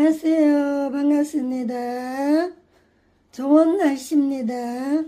안녕하세요. 반갑습니다. 좋은 날씨입니다.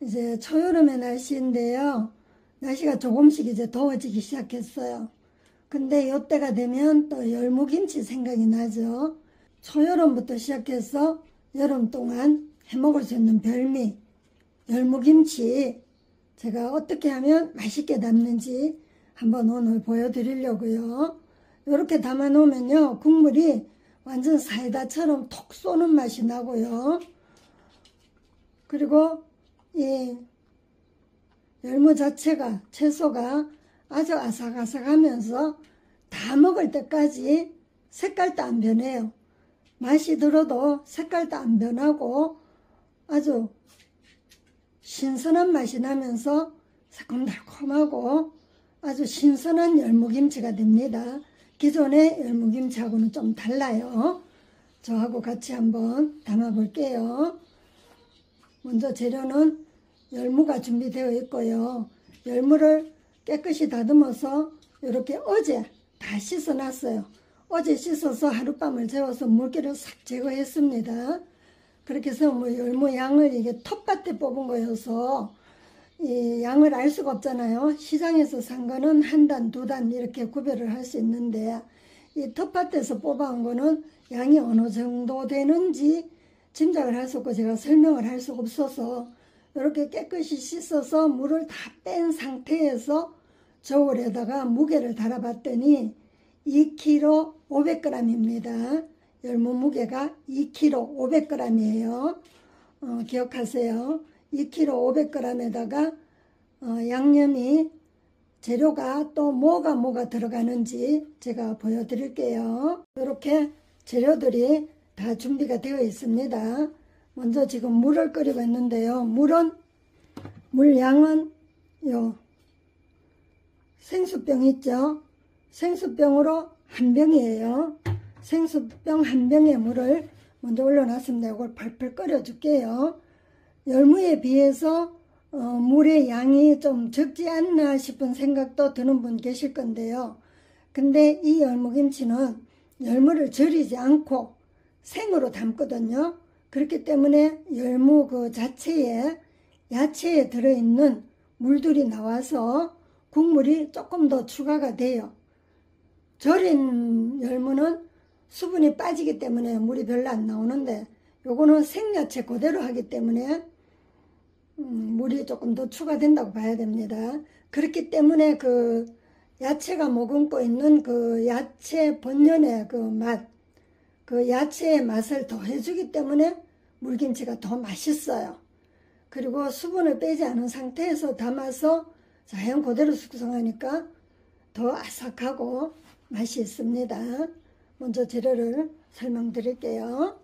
이제 초여름의 날씨인데요. 날씨가 조금씩 이제 더워지기 시작했어요. 근데 이때가 되면 또 열무김치 생각이 나죠. 초여름부터 시작해서 여름 동안 해먹을 수 있는 별미 열무김치, 제가 어떻게 하면 맛있게 담는지 한번 오늘 보여드리려고요. 이렇게 담아 놓으면요, 국물이 완전 사이다처럼 톡 쏘는 맛이 나고요. 그리고 이 열무 자체가, 채소가 아주 아삭아삭하면서 다 먹을 때까지 색깔도 안 변해요. 맛이 들어도 색깔도 안 변하고 아주 신선한 맛이 나면서 새콤달콤하고 아주 신선한 열무김치가 됩니다. 기존의 열무김치하고는 좀 달라요. 저하고 같이 한번 담아 볼게요. 먼저 재료는 열무가 준비되어 있고요. 열무를 깨끗이 다듬어서 이렇게 어제 다 씻어 놨어요. 어제 씻어서 하룻밤을 재워서 물기를 싹 제거했습니다. 그렇게 해서 뭐 열무 양을 이게 텃밭에 뽑은 거여서 이 양을 알 수가 없잖아요. 시장에서 산 거는 한 단, 두 단 이렇게 구별을 할 수 있는데, 이 텃밭에서 뽑아온 거는 양이 어느 정도 되는지 짐작을 할 수 없고 제가 설명을 할 수 없어서 이렇게 깨끗이 씻어서 물을 다 뺀 상태에서 저울에다가 무게를 달아봤더니 2kg 500g입니다. 열무 무게가 2kg 500g이에요. 기억하세요. 2kg 500g에다가 양념이 재료가 또 뭐가 들어가는지 제가 보여드릴게요. 이렇게 재료들이 다 준비가 되어 있습니다. 먼저 지금 물을 끓이고 있는데요. 물 양은 요 생수병 있죠? 생수병으로 한 병이에요. 생수병 한 병의 물을 먼저 올려놨습니다. 이걸 펄펄 끓여줄게요. 열무에 비해서 물의 양이 좀 적지 않나 싶은 생각도 드는 분 계실 건데요. 근데 이 열무김치는 열무를 절이지 않고 생으로 담거든요. 그렇기 때문에 열무 그 자체에 야채에 들어있는 물들이 나와서 국물이 조금 더 추가가 돼요. 절인 열무는 수분이 빠지기 때문에 물이 별로 안 나오는데, 요거는 생야채 그대로 하기 때문에 물이 조금 더 추가된다고 봐야 됩니다. 그렇기 때문에 그 야채가 머금고 있는 그 야채 본연의 그 맛, 그 야채의 맛을 더해주기 때문에 물김치가 더 맛있어요. 그리고 수분을 빼지 않은 상태에서 담아서 자연 그대로 숙성하니까 더 아삭하고 맛이 있습니다. 먼저 재료를 설명드릴게요.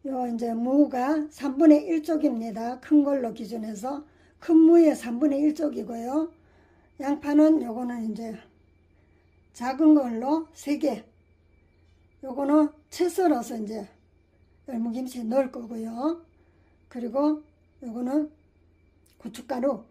요 이제 무가 3분의 1쪽입니다. 큰 걸로 기준해서 큰 무의 3분의 1쪽이고요. 양파는 요거는 이제 작은 걸로 3개. 요거는 채 썰어서 이제 열무김치에 넣을 거고요. 그리고 요거는 고춧가루.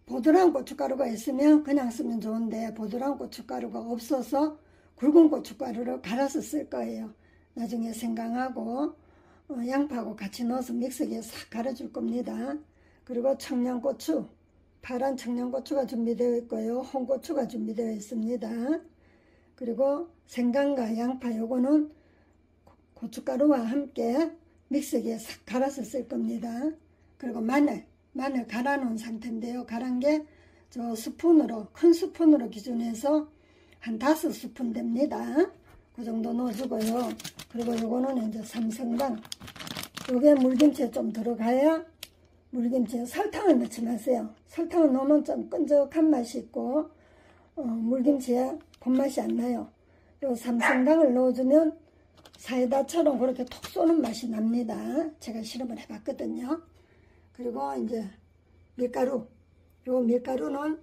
보드라운 고춧가루가 있으면 그냥 쓰면 좋은데 보드라운 고춧가루가 없어서 굵은 고춧가루를 갈아서 쓸 거예요. 나중에 생강하고 양파하고 같이 넣어서 믹서기에 싹 갈아줄 겁니다. 그리고 청양고추, 파란 청양고추가 준비되어 있고요. 홍고추가 준비되어 있습니다. 그리고 생강과 양파, 요거는 고춧가루와 함께 믹서기에 싹 갈아서 쓸 겁니다. 그리고 마늘 갈아 놓은 상태인데요. 갈은 게 저 스푼으로, 큰 스푼으로 기준해서 한 5스푼 됩니다. 그 정도 넣어주고요. 그리고 요거는 이제 삼성당. 요게 물김치에 좀 들어가야, 물김치에 설탕을 넣지 마세요. 설탕을 넣으면 좀 끈적한 맛이 있고 물김치에 본맛이 안 나요. 요 삼성당을 넣어주면 사이다처럼 그렇게 톡 쏘는 맛이 납니다. 제가 실험을 해봤거든요. 그리고 이제 밀가루. 요 밀가루는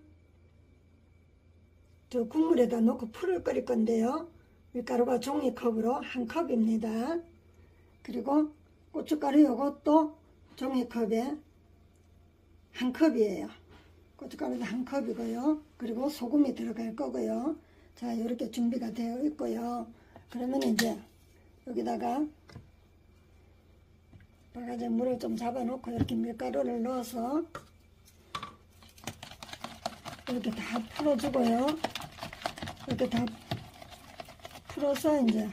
저 국물에다 넣고 풀을 끓일 건데요. 밀가루가 종이컵으로 1컵입니다. 그리고 고춧가루 요것도 종이컵에 1컵이에요. 고춧가루도 1컵이고요. 그리고 소금이 들어갈 거고요. 자, 이렇게 준비가 되어 있고요. 그러면 이제 여기다가 바가지 물을 좀 잡아놓고 이렇게 밀가루를 넣어서 이렇게 다 풀어주고요. 이렇게 다 풀어서 이제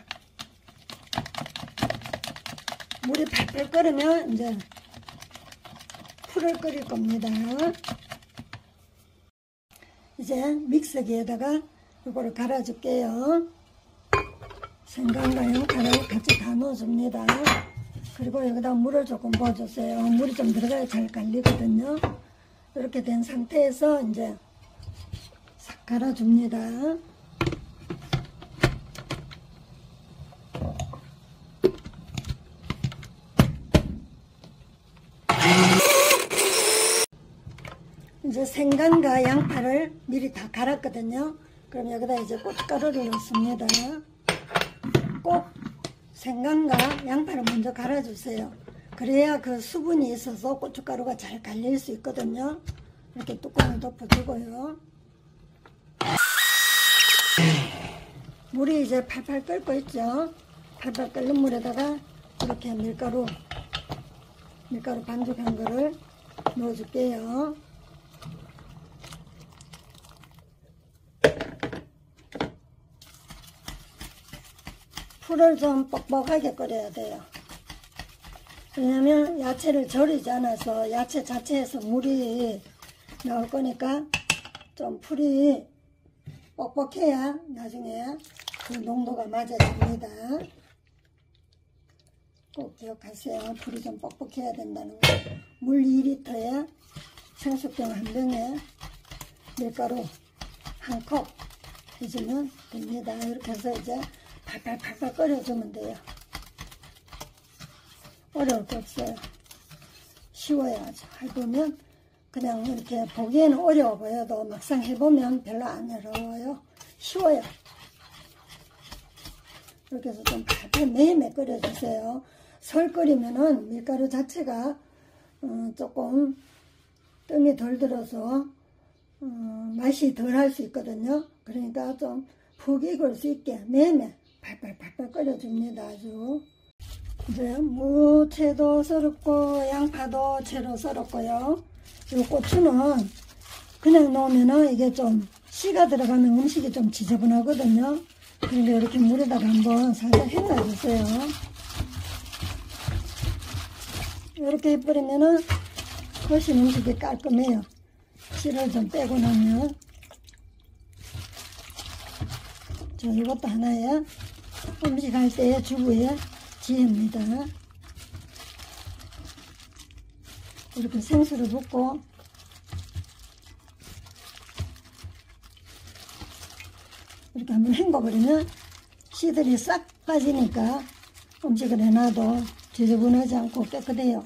물이 팔팔 끓으면 이제 풀을 끓일 겁니다. 이제 믹서기에다가 이거를 갈아줄게요. 생강과 양파를 같이 다 넣어줍니다. 그리고 여기다 물을 조금 부어주세요. 물이 좀 들어가야 잘 갈리거든요. 이렇게 된 상태에서 이제 싹 갈아줍니다. 이제 생강과 양파를 미리 다 갈았거든요. 그럼 여기다 이제 고춧가루를 넣습니다. 꼭 생강과 양파를 먼저 갈아주세요. 그래야 그 수분이 있어서 고춧가루가 잘 갈릴 수 있거든요. 이렇게 뚜껑을 덮어주고요. 물이 이제 팔팔 끓고 있죠. 팔팔 끓는 물에다가 이렇게 밀가루 반죽한 거를 넣어줄게요. 풀을 좀 뻑뻑하게 끓여야 돼요. 왜냐면 야채를 절이지 않아서 야채 자체에서 물이 나올 거니까 좀 풀이 뻑뻑해야 나중에 그 농도가 맞아집니다. 꼭 기억하세요. 풀이 좀 뻑뻑해야 된다는 거. 물 2리터에 생수병 1병에 밀가루 1컵 해주면 됩니다. 이렇게 해서 이제 팔팔 끓여주면 돼요. 어려울 게 없어요. 쉬워요. 아주. 해보면 그냥 이렇게 보기에는 어려워 보여도 막상 해보면 별로 안 어려워요. 쉬워요. 이렇게 해서 좀 팔팔 매매 끓여주세요. 설 끓이면은 밀가루 자체가 조금 뜸이 덜 들어서 맛이 덜 할 수 있거든요. 그러니까 좀 푹 익을 수 있게 매매 팔팔 끓여줍니다. 아주. 이제 무채도 썰었고 양파도 채로 썰었고요. 이 고추는 그냥 넣으면은 이게 좀 씨가 들어가면 음식이 좀 지저분하거든요. 그러니까 이렇게 물에다가 한번 살짝 헹궈주세요. 이렇게 해버리면은 훨씬 음식이 깔끔해요. 씨를 좀 빼고 나면. 자, 이것도 하나의 음식 할 때의 주부의 지혜입니다. 이렇게 생수를 붓고 이렇게 한번 헹궈버리면 씨들이 싹 빠지니까 음식을 해놔도 지저분하지 않고 깨끗해요.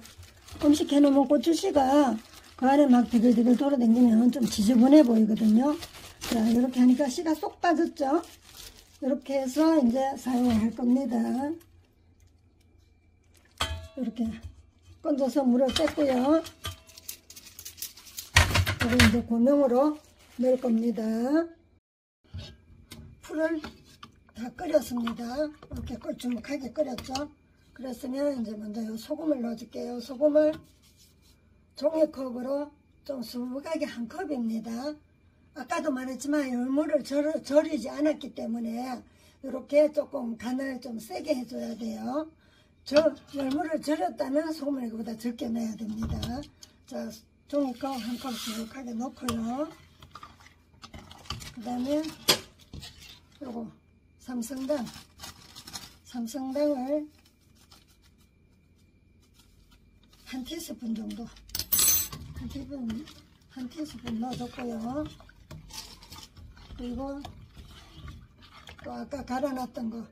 음식 해놓으면 고추씨가 그 안에 막 디글디글 돌아다니면 좀 지저분해 보이거든요. 자, 이렇게 하니까 씨가 쏙 빠졌죠. 이렇게 해서 이제 사용을 할 겁니다. 이렇게 건져서 물을 뺐고요. 그리고 이제 고명으로 넣을 겁니다. 풀을 다 끓였습니다. 이렇게 꿀쭉하게 끓였죠. 그랬으면 이제 먼저 이 소금을 넣어줄게요. 소금을 종이컵으로 좀 수북하게 1컵입니다. 아까도 말했지만 열무를 절이지 않았기 때문에 이렇게 조금 간을 좀 세게 해줘야 돼요. 열무를 절였다면 소금을 이거보다 적게 넣어야 됩니다. 자, 종이컵 1컵 수북하게 넣고요. 그 다음에 요거 삼성당을 한 티스푼 정도 한 티스푼 넣어줬고요. 그리고 또 아까 갈아놨던 거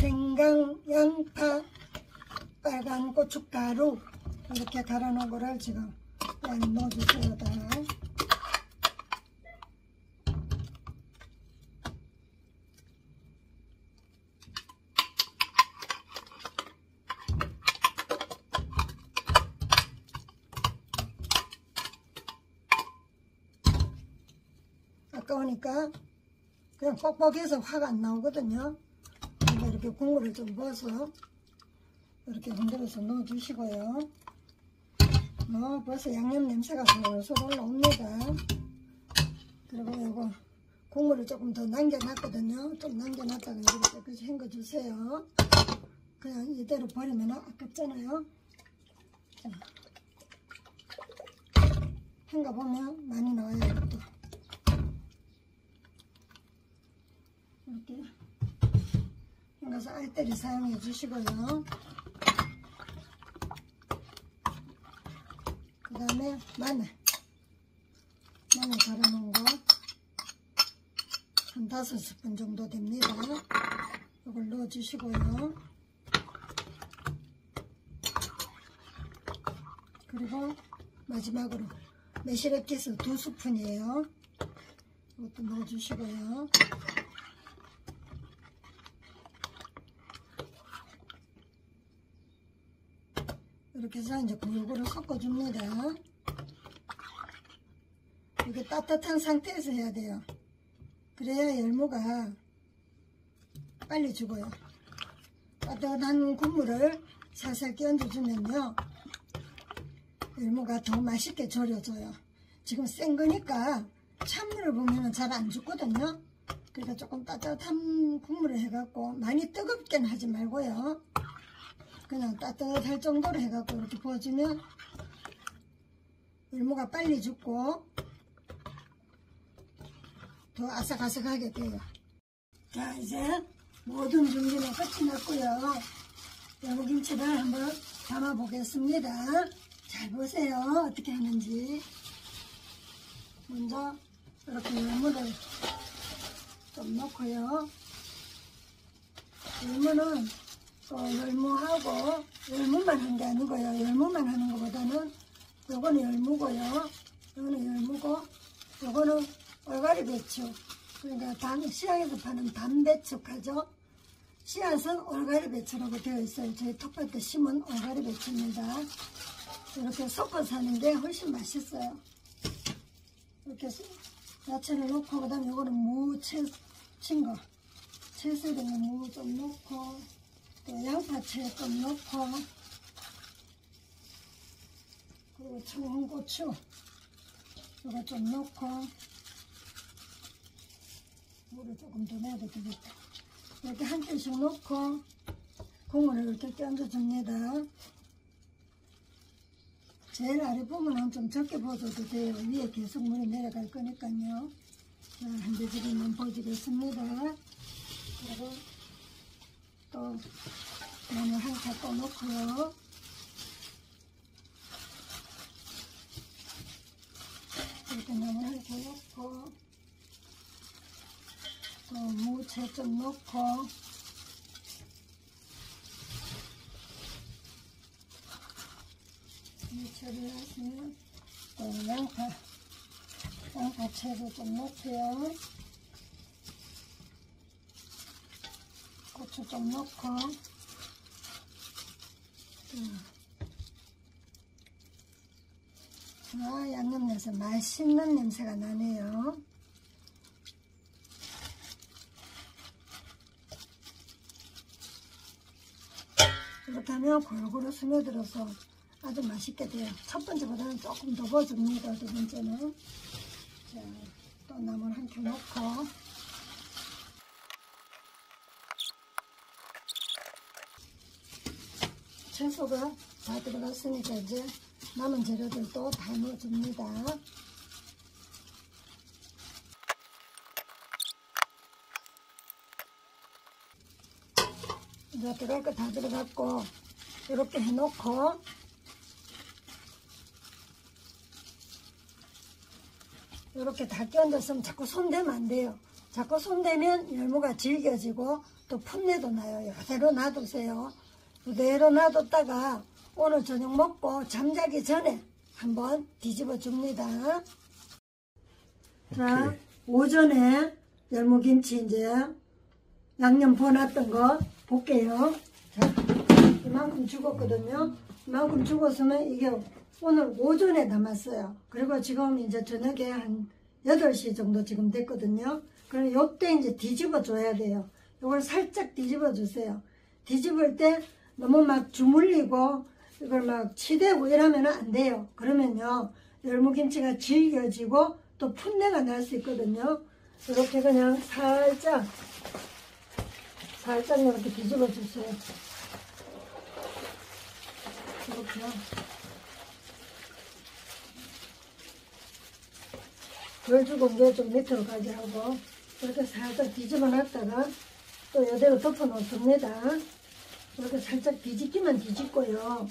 생강, 양파, 빨간 고춧가루 이렇게 갈아놓은 거를 지금 많이 넣어주세요. 다. 아까우니까 그냥 뻑뻑해서 화가 안 나오거든요. 이렇게 국물을 좀 부어서 이렇게 흔들어서 넣어주시고요. 벌써 양념 냄새가 솔솔 올라옵니다. 그리고 이거 국물을 조금 더 남겨놨거든요. 좀 남겨놨다가 이렇게 깨끗이 헹궈주세요. 그냥 이대로 버리면 아깝잖아요. 자, 헹궈보면 많이 나와요. 이것도 이렇게 헹궈서 알뜰히 사용해 주시고요. 그 다음에 마늘 갈아놓은 거 한 5스푼 정도 됩니다. 이걸 넣어주시고요. 그리고 마지막으로 매실액기스 2스푼이에요. 이것도 넣어주시고요. 이렇게 해서 이제 골고루 섞어줍니다. 이게 따뜻한 상태에서 해야 돼요. 그래야 열무가 빨리 죽어요. 따뜻한 국물을 살살 끼얹어주면요, 열무가 더 맛있게 절여져요. 지금 센 거니까 찬물을 보면 잘 안 죽거든요. 그러니까 조금 따뜻한 국물을 해갖고, 많이 뜨겁게는 하지 말고요, 그냥 따뜻할 정도로 해갖고 이렇게 부어주면 열무가 빨리 죽고 더 아삭아삭하게 돼요. 자, 이제 모든 준비는 끝이 났고요. 열무김치를 한번 담아 보겠습니다. 잘 보세요. 어떻게 하는지. 먼저 이렇게 열무를 좀 넣고요. 열무는 열무하고 열무만 한 게 아니고요. 열무만 하는 것보다는 요거는 열무고요. 요거는 열무고, 요거는 얼갈이 배추. 그러니까 시장에서 파는 단배추가죠. 씨앗은 얼갈이 배추라고 되어 있어요. 저희 텃밭 때 심은 얼갈이 배추입니다. 이렇게 섞어서 하는 게 훨씬 맛있어요. 이렇게 야채를 넣고, 그 다음에 요거는 무 친 거. 채 썰은 무 좀 넣고, 또 양파채 좀 넣고, 그리고 청고추 이거 좀 넣고, 물을 조금 더 넣어도 되겠다. 이렇게 한 캔씩 넣고 국물을 이렇게 끼얹어줍니다. 제일 아랫부분은 좀 적게 부어줘도 돼요. 위에 계속 물이 내려갈 거니까요. 자, 한 대접이만 부어주겠습니다. 그리고 또 마늘 한 컵 또 넣고요. 이렇게 마늘 한 컵 넣고, 또 무채 좀 넣고, 무채를 넣으시면 또 양파채도 좀 넣고요. 고추 좀 넣고, 양념 냄새, 맛있는 냄새가 나네요. 이렇게 하면 골고루 스며들어서 아주 맛있게 돼요. 첫 번째보다는 조금 더 부어줍니다. 두 번째는. 자, 또 나물 한 캔 넣고, 채소가 다 들어갔으니까 이제 남은 재료들도 다 넣어줍니다. 이제 들어갈 거 다 들어갔고, 이렇게 해놓고, 이렇게 다 끼얹었으면 자꾸 손대면 안 돼요. 자꾸 손대면 열무가 질겨지고 또 풋내도 나요. 이대로 놔두세요. 이대로 놔뒀다가 오늘 저녁 먹고 잠자기 전에 한번 뒤집어 줍니다. 자, 오전에 열무김치 이제 양념 부어놨던 거 볼게요. 자, 이만큼 죽었거든요. 이만큼 죽었으면 이게 오늘 오전에 담았어요. 그리고 지금 이제 저녁에 한 8시 정도 지금 됐거든요. 그럼 요때 이제 뒤집어 줘야 돼요. 이걸 살짝 뒤집어 주세요. 뒤집을 때 너무 막 주물리고 이걸 막 치대고 이러면 안 돼요. 그러면요 열무김치가 질겨지고 또 풋내가 날 수 있거든요. 이렇게 그냥 살짝 이렇게 뒤집어 주세요. 이렇게요. 덜 죽은 게 좀 밑으로 가게 하고 이렇게 살짝 뒤집어 놨다가 또 이대로 덮어 놓습니다. 이렇게 살짝 뒤집기만 뒤집고요.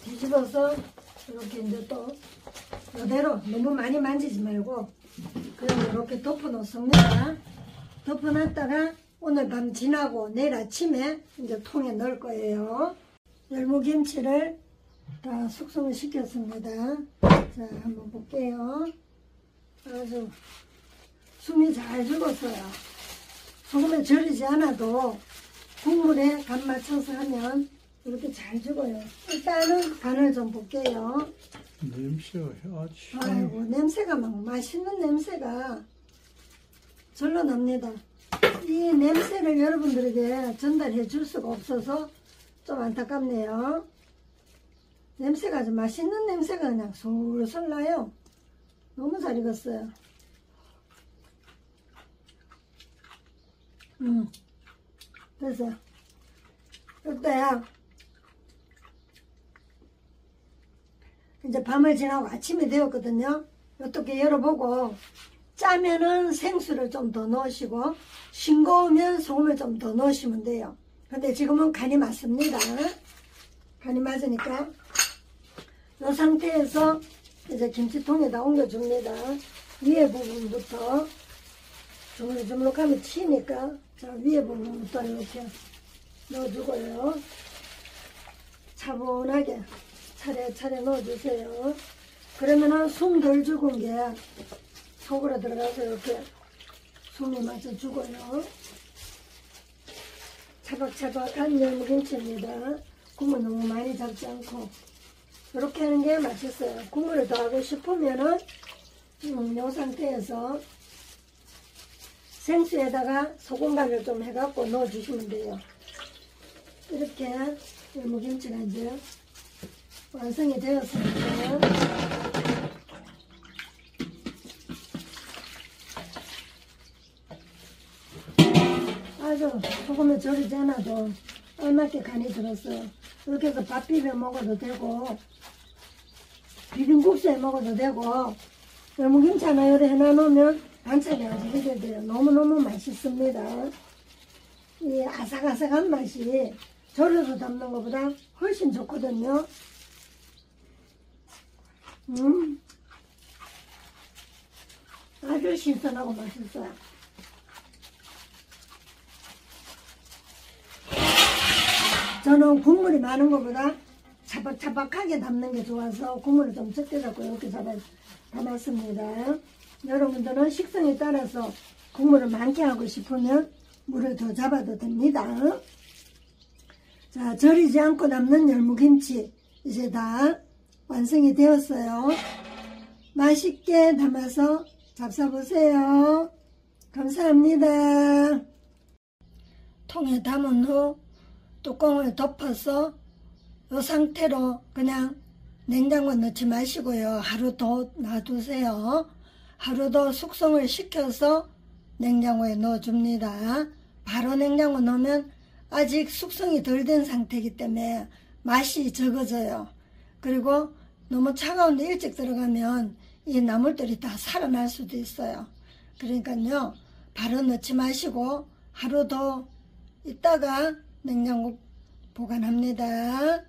뒤집어서 이렇게 이제 또 이대로 너무 많이 만지지 말고 그냥 이렇게 덮어 놓습니다. 덮어 놨다가 오늘 밤 지나고 내일 아침에 이제 통에 넣을 거예요. 열무김치를 다 숙성을 시켰습니다. 자, 한번 볼게요. 아주 숨이 잘 죽었어요. 소금에 절이지 않아도 국물에 간 맞춰서 하면 이렇게 잘 죽어요. 일단은 간을 좀 볼게요. 냄새가 아주 아이고, 냄새가 막 맛있는 냄새가 절로 납니다. 이 냄새를 여러분들에게 전달해 줄 수가 없어서 좀 안타깝네요. 냄새가 아주 맛있는 냄새가 그냥 솔솔 나요. 너무 잘 익었어요. 됐어요. 이때야 이제 밤을 지나고 아침이 되었거든요. 어떻게 열어보고 짜면은 생수를 좀 더 넣으시고 싱거우면 소금을 좀 더 넣으시면 돼요. 근데 지금은 간이 맞습니다. 간이 맞으니까 이 상태에서 이제 김치통에다 옮겨줍니다. 위에 부분부터 주물주물하면 치니까 자 위에 부분부터 이렇게 넣어주고요. 차분하게 차례차례 넣어주세요. 그러면은 숨 덜 죽은 게 속으로 들어가서 이렇게 숨이 맞아 죽어요. 차박차박한 열무김치입니다. 국물 너무 많이 잡지 않고 이렇게 하는 게 맛있어요. 국물을 더 하고 싶으면은 이 상태에서 생수에다가 소금간을 좀 해갖고 넣어주시면 돼요. 이렇게 열무김치가 이제 완성이 되었습니다. 아주 소금에 절이지 않아도 알맞게 간이 들었어요. 이렇게 해서 밥 비벼 먹어도 되고 비빔국수에 먹어도 되고 열무김치 하나 요리 해놔놓으면 반찬이 아주 해결돼요. 너무너무 맛있습니다. 이 아삭아삭한 맛이 절여서 담는 것보다 훨씬 좋거든요. 아주 신선하고 맛있어요. 저는 국물이 많은 것보다 차박차박하게 담는 게 좋아서 국물을 좀 적게 잡고 이렇게 담았습니다. 여러분들은 식성에 따라서 국물을 많게 하고 싶으면 물을 더 잡아도 됩니다. 자, 절이지 않고 남는 열무김치 이제 다 완성이 되었어요. 맛있게 담아서 잡숴보세요. 감사합니다. 통에 담은 후 뚜껑을 덮어서 이 상태로 그냥 냉장고에 넣지 마시고요. 하루 더 놔두세요. 하루 더 숙성을 시켜서 냉장고에 넣어줍니다. 바로 냉장고 넣으면 아직 숙성이 덜 된 상태이기 때문에 맛이 적어져요. 그리고 너무 차가운데 일찍 들어가면 이 나물들이 다 살아날 수도 있어요. 그러니까요. 바로 넣지 마시고 하루 더 있다가 냉장고 보관합니다.